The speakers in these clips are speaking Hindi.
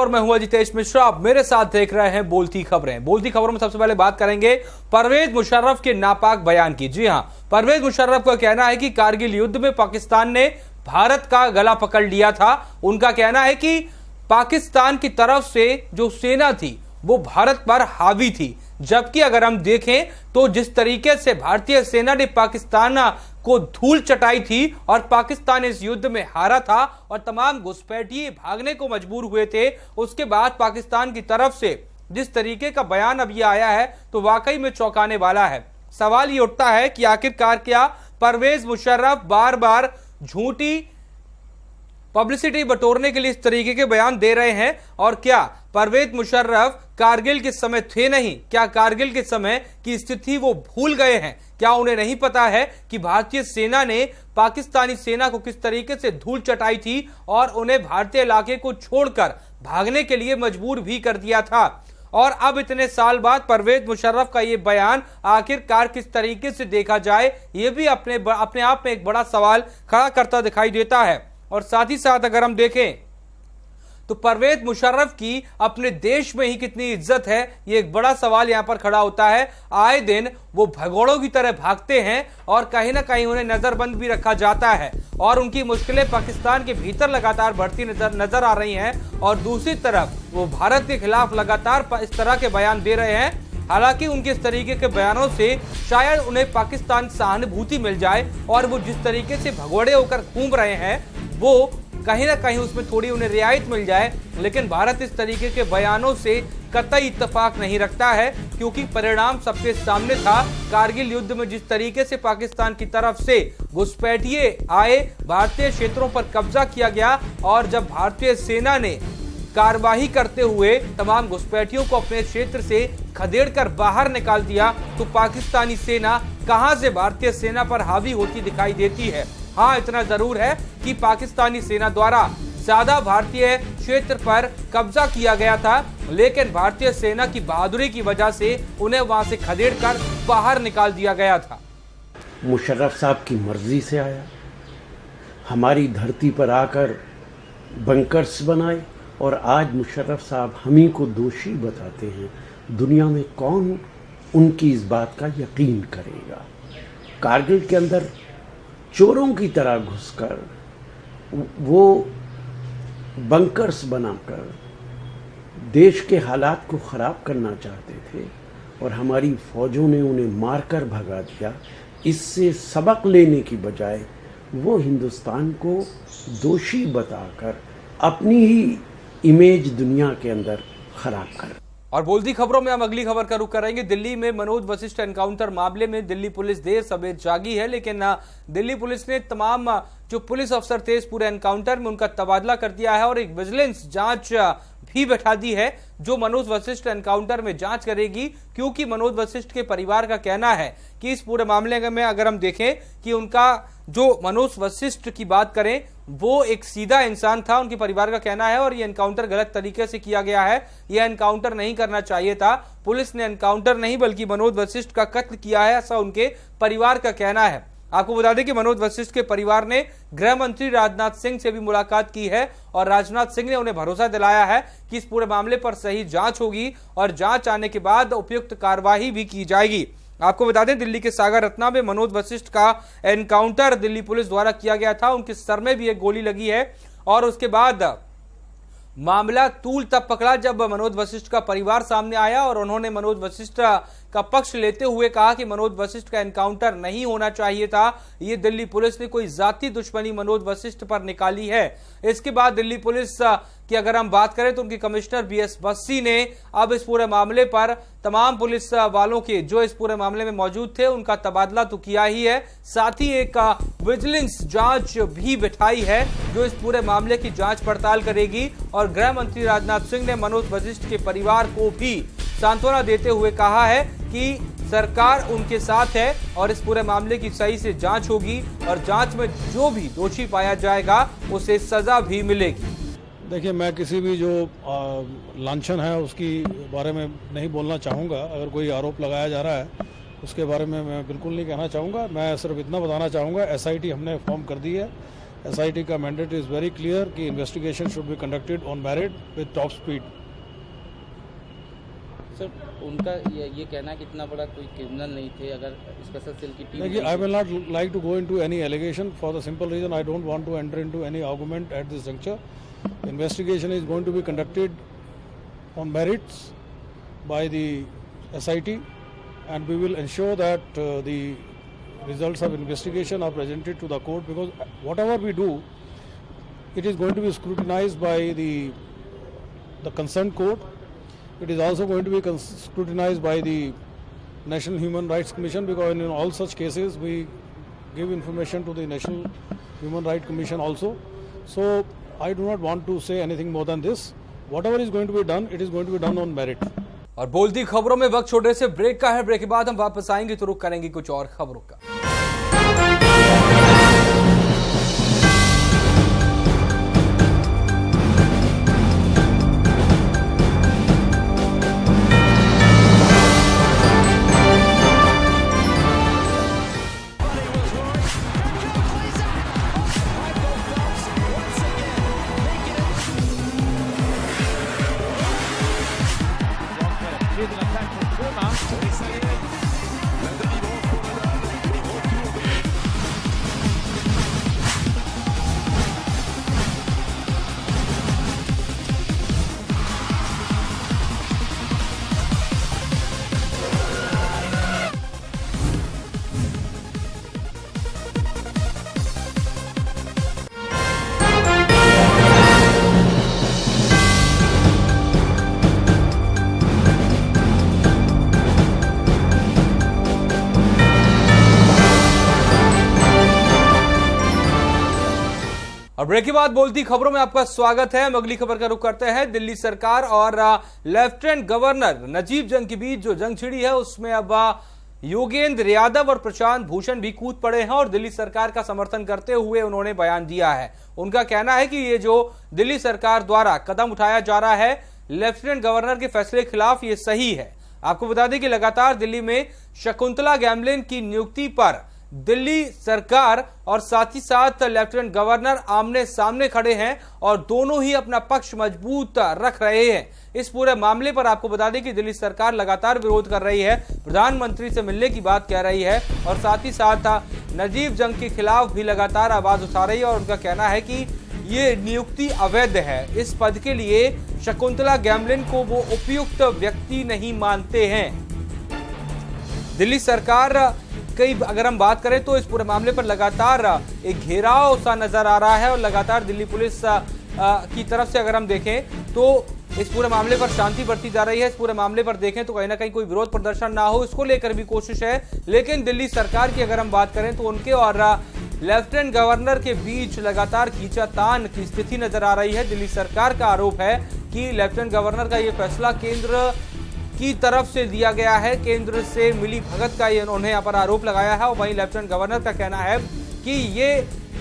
मैं हूं जितेश मिश्रा। आप मेरे साथ देख रहे हैं बोलती खबरें। बोलती खबरों में सबसे पहले बात करेंगे परवेज मुशर्रफ के नापाक बयान की। जी हां, परवेज मुशर्रफ का कहना है कि कारगिल युद्ध में पाकिस्तान ने भारत का गला पकड़ लिया था। उनका कहना है कि पाकिस्तान की तरफ से जो सेना थी वो भारत पर हावी थी, जबकि अगर हम देखें तो जिस तरीके से भारतीय सेना ने पाकिस्तान को धूल चटाई थी और पाकिस्तान इस युद्ध में हारा था और तमाम घुसपैठिए भागने को मजबूर हुए थे, उसके बाद पाकिस्तान की तरफ से जिस तरीके का बयान अब ये आया है तो वाकई में चौंकाने वाला है। सवाल ये उठता है कि आखिरकार क्या परवेज मुशर्रफ बार बार झूठी पब्लिसिटी बटोरने के लिए इस तरीके के बयान दे रहे हैं, और क्या परवेज मुशर्रफ कारगिल के समय थे नहीं? क्या कारगिल के समय की स्थिति वो भूल गए हैं? क्या उन्हें नहीं पता है कि भारतीय सेना ने पाकिस्तानी सेना को किस तरीके से धूल चटाई थी और उन्हें भारतीय इलाके को छोड़कर भागने के लिए मजबूर भी कर दिया था? और अब इतने साल बाद परवेज मुशर्रफ का ये बयान आखिरकार किस तरीके से देखा जाए, ये भी अपने आप में एक बड़ा सवाल खड़ा करता दिखाई देता है। और साथ ही साथ अगर हम देखें तो परवेज मुशर्रफ की अपने देश में ही कितनी इज्जत है, ये एक बड़ा सवाल यहां पर खड़ा होता है। आए दिन वो भगोड़ों की तरह भागते हैं और कहीं ना कहीं उन्हें नजरबंद भी रखा जाता है और उनकी मुश्किलें पाकिस्तान के भीतर लगातार बढ़ती नजर आ रही हैं, और दूसरी तरफ वो भारत के खिलाफ लगातार इस तरह के बयान दे रहे हैं। हालांकि उनके इस तरीके के बयानों से शायद उन्हें पाकिस्तान सहानुभूति मिल जाए और वो जिस तरीके से भगोड़े होकर घूम रहे हैं वो कहीं ना कहीं उसमें थोड़ी उन्हें रियायत मिल जाए, लेकिन भारत इस तरीके के बयानों से कतई इत्तेफाक नहीं रखता है, क्योंकि परिणाम सबके सामने था। कारगिल युद्ध में जिस तरीके से पाकिस्तान की तरफ से घुसपैठिए आए, भारतीय क्षेत्रों पर कब्जा किया गया, और जब भारतीय सेना ने कार्यवाही करते हुए तमाम घुसपैठियों को अपने क्षेत्र से खदेड़कर बाहर निकाल दिया, तो पाकिस्तानी सेना कहां से भारतीय सेना पर हावी होती दिखाई देती है। हाँ, इतना जरूर है कि पाकिस्तानी सेना द्वारा ज्यादा भारतीय क्षेत्र पर कब्जा किया गया था, लेकिन भारतीय सेना की बहादुरी की वजह से उन्हें वहां से खदेड़कर बाहर निकाल दिया गया था। मुशर्रफ साहब की मर्जी से आया, हमारी धरती पर आकर बंकर्स बनाए, और आज मुशर्रफ साहब हम ही को दोषी बताते हैं। दुनिया में कौन उनकी इस बात का यकीन करेगा? कारगिल के अंदर चोरों की तरह घुसकर वो बंकर्स बनाकर देश के हालात को ख़राब करना चाहते थे, और हमारी फौजों ने उन्हें मारकर भगा दिया। इससे सबक लेने की बजाय वो हिंदुस्तान को दोषी बताकर अपनी ही इमेज दुनिया के अंदर खराब कर। और बोलती खबरों में हम अगली खबर का रुख करेंगे। दिल्ली में मनोज वशिष्ठ एनकाउंटर मामले में दिल्ली पुलिस देर सवेर जागी है, लेकिन दिल्ली पुलिस ने तमाम जो पुलिस अफसर थे इस पूरे एनकाउंटर में उनका तबादला कर दिया है और एक विजिलेंस जांच भी बैठा दी है जो मनोज वशिष्ठ एनकाउंटर में जांच करेगी, क्योंकि मनोज वशिष्ठ के परिवार का कहना है कि इस पूरे मामले में अगर हम देखें कि उनका जो मनोज वशिष्ठ की बात करें वो एक सीधा इंसान था, उनके परिवार का कहना है, और ये एनकाउंटर गलत तरीके से किया गया है। यह एनकाउंटर नहीं करना चाहिए था। पुलिस ने एनकाउंटर नहीं बल्कि मनोज वशिष्ठ का कत्ल किया है, ऐसा उनके परिवार का कहना है। आपको बता दें कि मनोज वशिष्ठ के परिवार ने गृह मंत्री राजनाथ सिंह से भी मुलाकात की है और राजनाथ सिंह ने उन्हें भरोसा दिलाया है कि इस पूरे मामले पर सही जांच होगी और जांच आने के बाद उपयुक्त कार्रवाई भी की जाएगी। आपको बता दें दिल्ली के सागर रत्ना में मनोज वशिष्ठ का एनकाउंटर दिल्ली पुलिस द्वारा किया गया था। उनके सर में भी एक गोली लगी है और उसके बाद मामला तूल तब पकड़ा जब मनोज वशिष्ठ का परिवार सामने आया और उन्होंने मनोज वशिष्ठ का पक्ष लेते हुए कहा कि मनोज वशिष्ठ का एनकाउंटर नहीं होना चाहिए था। ये दिल्ली पुलिस ने कोई जाती दुश्मनी मनोज वशिष्ठ पर निकाली है। इसके बाद दिल्ली पुलिस की अगर हम बात करें तो उनके कमिश्नर बीएस बस्सी ने अब इस पूरे मामले पर तमाम पुलिस वालों के जो इस पूरे मामले में मौजूद थे उनका तबादला तो किया ही है, साथ ही एक विजिलेंस जांच भी बिठाई है जो इस पूरे मामले की जांच पड़ताल करेगी। और गृह मंत्री राजनाथ सिंह ने मनोज वशिष्ठ के परिवार को भी सांत्वना देते हुए कहा है कि सरकार उनके साथ है और इस पूरे मामले की सही से जांच होगी और जांच में जो भी दोषी पाया जाएगा उसे सजा भी मिलेगी। देखिए, मैं किसी भी जो लांछन है उसकी बारे में नहीं बोलना चाहूँगा। अगर कोई आरोप लगाया जा रहा है उसके बारे में मैं बिल्कुल नहीं कहना चाहूँगा। मैं सिर्फ इतना बताना चाहूँगा, एसआईटी हमने फॉर्म कर दी है SIT का मैंडेट इज़ वेरी क्लियर कि investigation should be conducted on merit with top speed. Sir, उनका ये कहना है कि इतना बड़ा कोई क्रिमिनल नहीं थे, अगर स्पेशल सेल की टीम। देखिए, I will not like to go into any allegation for the simple reason I don't want to enter into any argument at this juncture. Investigation is going to be conducted on merits by the SIT and we will ensure that the results of investigation are presented to the court, because whatever we do, it is going to be scrutinized by the concerned court. It is also going to be scrutinized by the National Human Rights Commission, because in all such cases we give information to the National Human Rights Commission also. So I do not want to say anything more than this. Whatever is going to be done, it is going to be done on merit. और बोलती खबरों में वक्त छोड़ने से ब्रेक का है। ब्रेक के बाद हम वापस आएंगे तो रुख करेंगे कुछ और खबरों का। और ब्रेक के बाद बोलती खबरों में आपका स्वागत है। हम अगली खबर का रुख करते हैं। दिल्ली सरकार और लेफ्टिनेंट गवर्नर नजीब जंग के बीच जो जंग छिड़ी है उसमें अब योगेंद्र यादव और प्रशांत भूषण भी कूद पड़े हैं और दिल्ली सरकार का समर्थन करते हुए उन्होंने बयान दिया है। उनका कहना है कि ये जो दिल्ली सरकार द्वारा कदम उठाया जा रहा है लेफ्टिनेंट गवर्नर के फैसले के खिलाफ, ये सही है। आपको बता दें कि लगातार दिल्ली में शकुंतला गैमलिन की नियुक्ति पर दिल्ली सरकार और साथ ही साथ लेफ्टिनेंट गवर्नर आमने सामने खड़े हैं और दोनों ही अपना पक्ष मजबूत रख रहे हैं। इस पूरे मामले पर आपको बता दें कि दिल्ली सरकार लगातार विरोध कर रही है, प्रधानमंत्री से मिलने की बात कह रही है और साथ ही साथ नजीब जंग के खिलाफ भी लगातार आवाज उठा रही है और उनका कहना है कि ये नियुक्ति अवैध है। इस पद के लिए शकुंतला गैमलिन को वो उपयुक्त व्यक्ति नहीं मानते हैं। दिल्ली सरकार कई अगर हम बात करें तो इस पूरे मामले पर लगातार एक घेराव सा नजर आ रहा है और लगातार दिल्ली पुलिस की तरफ से अगर हम देखें तो इस पूरे मामले पर शांति बरती जा रही है। इस पूरे मामले पर देखें तो कहीं ना कहीं कोई विरोध प्रदर्शन ना हो, इसको लेकर भी कोशिश है। लेकिन दिल्ली सरकार की अगर हम बात करें तो उनके और लेफ्टिनेंट गवर्नर के बीच लगातार खींचातान की स्थिति नजर आ रही है। दिल्ली सरकार का आरोप है कि लेफ्टिनेंट गवर्नर का ये फैसला केंद्र की तरफ से दिया गया है, केंद्र से मिली भगत का ये उन्होंने यहाँ पर आरोप लगाया है। और वहीं लेफ्टिनेंट गवर्नर का कहना है कि ये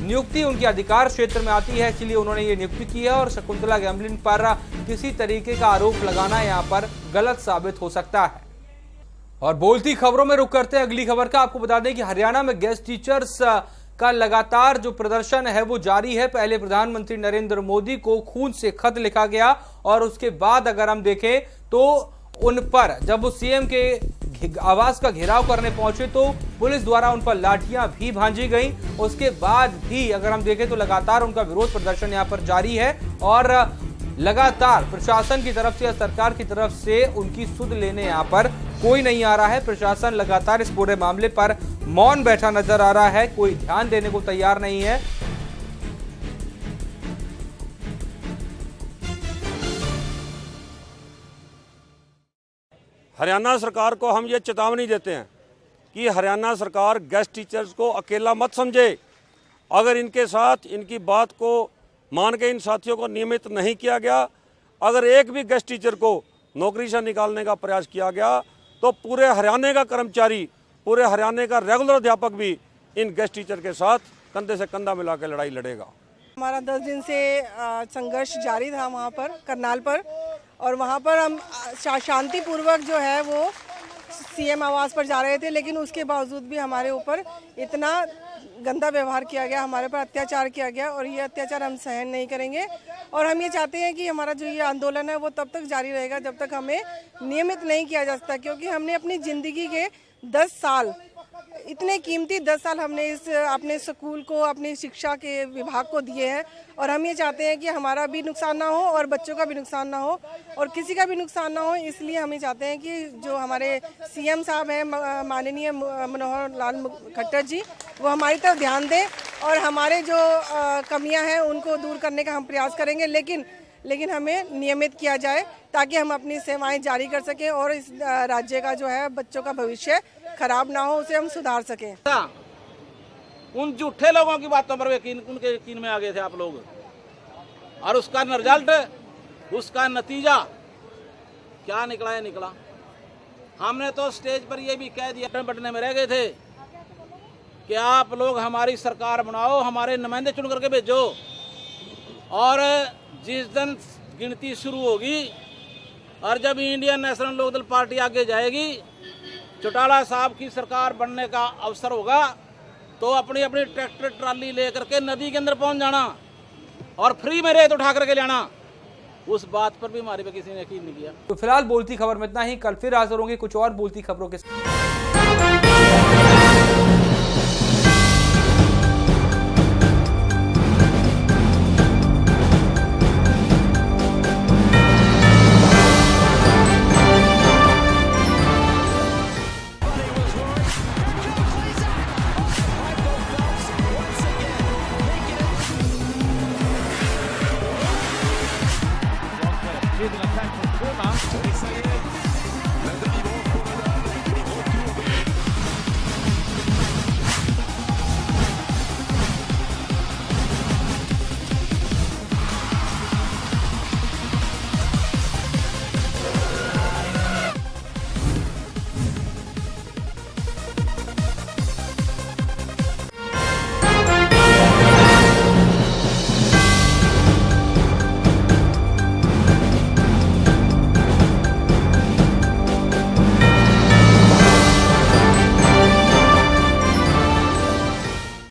नियुक्ति उनके अधिकार क्षेत्र में आती है, इसलिए उन्होंने ये नियुक्ति की है और शकुंतला गैमलिन पर किसी तरीके का आरोप लगाना यहाँ पर गलत साबित हो सकता है। और बोलती खबरों में रुक करते हैं अगली खबर का। आपको बता दें कि हरियाणा में गेस्ट टीचर्स का लगातार जो प्रदर्शन है वो जारी है। पहले प्रधानमंत्री नरेंद्र मोदी को खून से खत लिखा गया और उसके बाद अगर हम देखें तो उन पर जब वो सीएम के आवास का घेराव करने पहुंचे तो पुलिस द्वारा उन पर लाठियां भी भांजी गई। उसके बाद भी अगर हम देखें तो लगातार उनका विरोध प्रदर्शन यहां पर जारी है और लगातार प्रशासन की तरफ से या सरकार की तरफ से उनकी सुध लेने यहां पर कोई नहीं आ रहा है। प्रशासन लगातार इस पूरे मामले पर मौन बैठा नजर आ रहा है, कोई ध्यान देने को तैयार नहीं है। हरियाणा सरकार को हम ये चेतावनी देते हैं कि हरियाणा सरकार गेस्ट टीचर्स को अकेला मत समझे। अगर इनके साथ इनकी बात को मान के इन साथियों को नियमित नहीं किया गया, अगर एक भी गेस्ट टीचर को नौकरी से निकालने का प्रयास किया गया तो पूरे हरियाणा का कर्मचारी, पूरे हरियाणा का रेगुलर अध्यापक भी इन गेस्ट टीचर के साथ कंधे से कंधा मिला के लड़ाई लड़ेगा। हमारा 10 दिन से संघर्ष जारी था वहाँ पर करनाल पर, और वहाँ पर हम शांतिपूर्वक जो है वो सीएम आवास पर जा रहे थे, लेकिन उसके बावजूद भी हमारे ऊपर इतना गंदा व्यवहार किया गया, हमारे पर अत्याचार किया गया और ये अत्याचार हम सहन नहीं करेंगे। और हम ये चाहते हैं कि हमारा जो ये आंदोलन है वो तब तक जारी रहेगा जब तक हमें नियमित नहीं किया जा सकता, क्योंकि हमने अपनी ज़िंदगी के 10 साल, इतने कीमती 10 साल हमने इस अपने स्कूल को, अपनी शिक्षा के विभाग को दिए हैं। और हम ये चाहते हैं कि हमारा भी नुकसान ना हो और बच्चों का भी नुकसान ना हो और किसी का भी नुकसान ना हो। इसलिए हम ये चाहते हैं कि जो हमारे सीएम साहब हैं, माननीय मनोहर लाल खट्टर जी, वो हमारी तरफ ध्यान दें और हमारे जो कमियां हैं उनको दूर करने का हम प्रयास करेंगे, लेकिन हमें नियमित किया जाए ताकि हम अपनी सेवाएं जारी कर सकें और इस राज्य का जो है बच्चों का भविष्य खराब ना हो, उसे हम सुधार सकें। उन झूठे लोगों की बातों पर उनके यकीन में आ गए थे आप लोग, और उसका रिजल्ट, उसका नतीजा क्या निकला है निकला। हमने तो स्टेज पर ये भी कह दिया, बटने में रह गए थे कि आप लोग हमारी सरकार बनाओ, हमारे नुमाइंदे चुन करके भेजो, और जिस दिन गिनती शुरू होगी और जब इंडियन नेशनल लोकदल पार्टी आगे जाएगी, चौटाला साहब की सरकार बनने का अवसर होगा, तो अपनी अपनी ट्रैक्टर ट्राली लेकर के नदी के अंदर पहुंच जाना और फ्री में रेत उठा करके लेना। उस बात पर भी हमारे पे किसी ने यकीन नहीं किया। तो फिलहाल बोलती खबर में इतना ही। कल फिर हाजिर होंगे कुछ और बोलती खबरों के साथ।